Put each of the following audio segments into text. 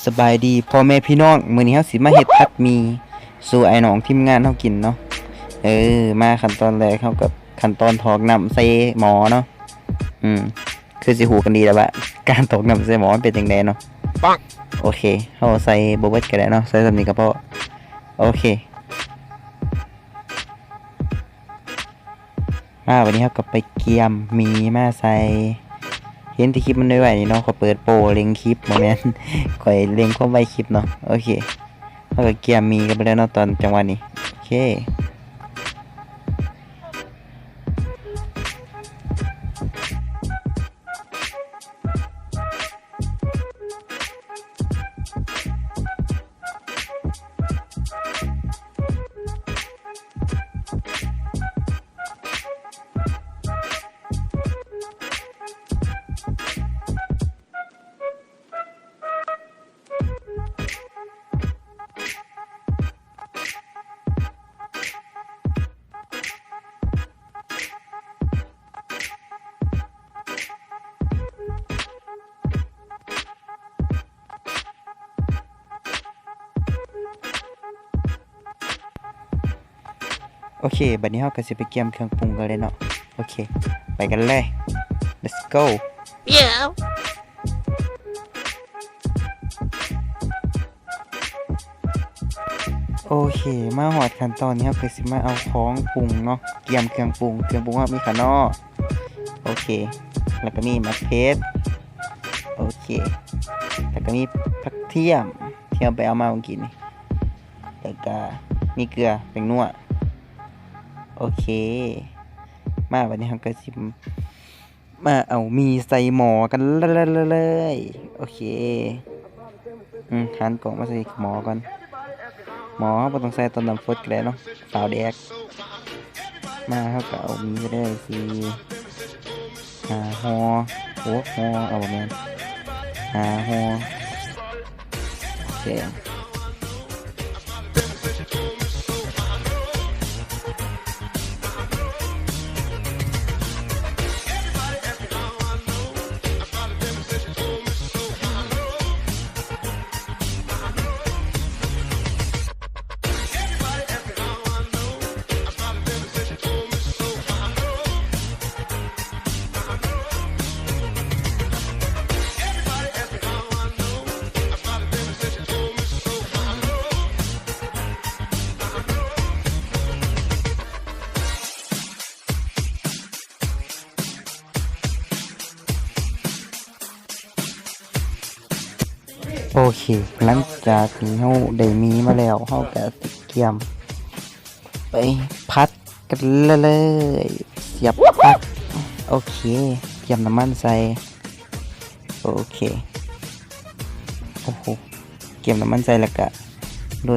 สบายดีพ่อแม่พี่น้องมื้อนี้เฮาสิมาเฮ็ดผัดหมี่สู่ไอ้น้องทีมงานเฮากินเนาะมาขั้นตอนแรกเฮากับขั้นตอนถอกน้ำใส่หม้อเนาะคือสิฮู้กันดีแล้วว่าการถอกน้ำใส่หม้อมันเป็นจังไดเนาะปังโอเคเฮาใส่บ่เบิดก็ได้เนาะใส่ส่ำนี้ก็พอโอเควันนี้เฮาก็ไปเกียมหมี่มาใส่เห็นที่คลิปมันไวๆนี่เนาะเขาเปิดโปรเล็งคลิปโมเมนต์ข่อยเล็งความไวคลิปเนาะโอเคแล้วก็เกียร์มีกันไปแล้วเนาะตอนจังหวะนี้โอเคโอเคบัดนี้เราก็สิไปเกียมเครื่องปรุงกันเลยเนาะโอเคไปกันเลย let's go yeah โอเคมาหอดขั้นตอนนี้เราก็สิมาเอาของปรุงเนาะเกียมเครื่องปรุงว่ามีข้างนอกโอเคแล้วก็มีมะเขือโอเคแล้วก็มีผักเทียมที่เอาไปเอามาเมื่อกี้นี่แล้วก็มีเกลือแป้งนัวโอเคมาวันนี้เราก็สิมาเอามีใส่หม้อกันเลยโอเคหันกล่องมาใส่หม้อก่อนหม้อเราต้องใส่ต้นน้ำฟดกันเลยเนาะสาวแดกมาเขาก็เอามีไปเลยสิห่อห่อเอาแม่นห่อโอเคโอเคหลังจากนี้เราได้มีมาแล้วเราก็เกียมไปพัดกันเลยเสียบปลั๊กโอเคเกียมน้ำมันใส่โอเคโอ้โหเกียมน้ำมันใส่แล้วก็โร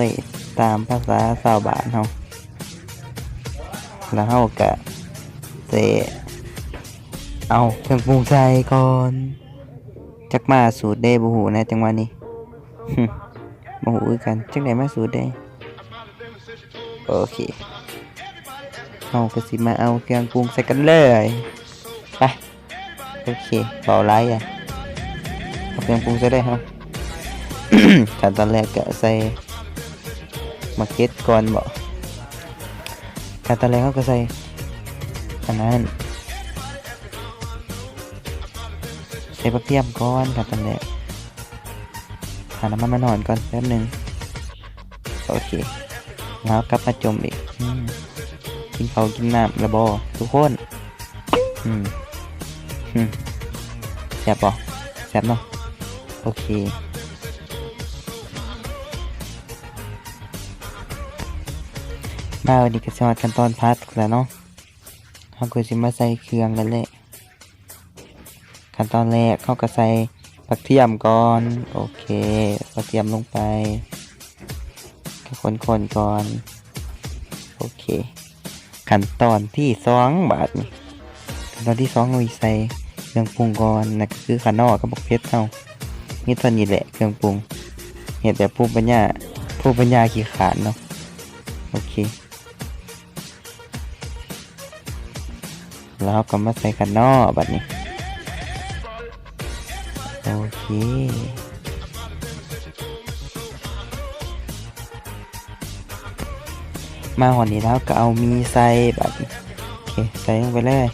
ยตามภาษาชาวบ้านเราแล้วเราก็เอาเครื่องปรุงใส่ก่อนจักมาสูตรได้บ่ฮู้นะจังหวะนี้บ่ฮู้คือกันจังได๋มาสูตรได้โอเคเฮาก็สิมาเอาเครื่องปรุงใส่กันเลยไปโอเคเบาหลายอ่ะเอาเครื่องปรุงใส่ได้เฮา ขั้นตอนแรกก็ใส่มะเขือก่อนบ่ขั้นตอนแรกเฮาก็ใส่อันนั้นใส่ผักเทียมก่อนครับตอนแรกหาน้ำมันมาหน่อยก่อนแป๊บนึงโอเคแล้วกลับมาจมอีกกินข้าวกินน้ำระบอทุกคนแซ่บป่ะแซ่บเนาะโอเคมาวันนี้ก็จะมาขั้นตอนพัดแล้วเนาะเราก็จะมาใส่เครื่องกันเลยขั้นตอนแรกเขาก็ใส่ผักเทียมก่อนโอเคผักเทียมลงไปคนก่อนโอเคขั้นตอนที่2บาทนี่ขั้นตอนที่2เราใส่เครื่องปรุงก่อนนั่นก็คือข้างนอกกับบักเพชรเท่านี่ตอนนี้แหละเครื่องปรุงเห็ดแบบผู้ปัญญาขี้ขานเนาะโอเค แล้วก็มาใส่กันนอกแบบนี้โอ โอเคมาหอนี้แล้วก็เอามีใส่แบบโอเคใส่ลงไปเลย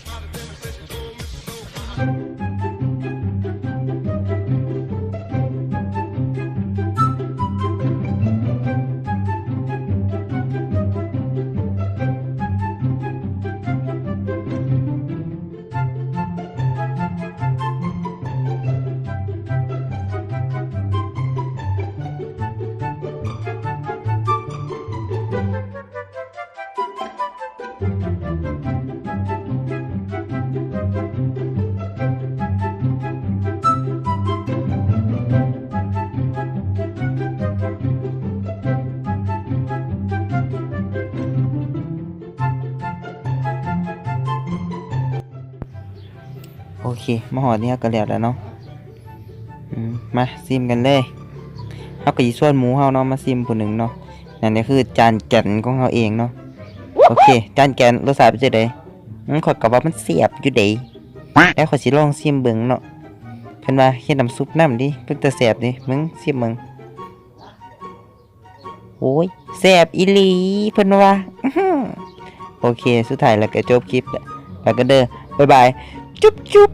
โอเคมาหอนี้ก็แล้วเนาะมาซิมกันเลยเอากระยิส่วนหมูเฮาเนาะมาซิมผู้หนึ่งเนาะนั่นก็คือจานแก่นของเฮาเองเนาะโอเคจานแก่นรสชาติเป็นจังได๋ขอยก็ว่ามันเสียบอยู่เด้แล้วขอยสิลองซิมเบิ่งเนาะเพิ่นว่าเฮ็ดน้ำซุปน้ำดิเพิ่นจะแซ่บดิมึงซิมมึงโอ้ยแซ่บอีหลีเพิ่นว่าโอเคสุดท้ายแล้วก็จบคลิปแล้วก็เด้อบ๊ายบายจุ๊บจุ๊บ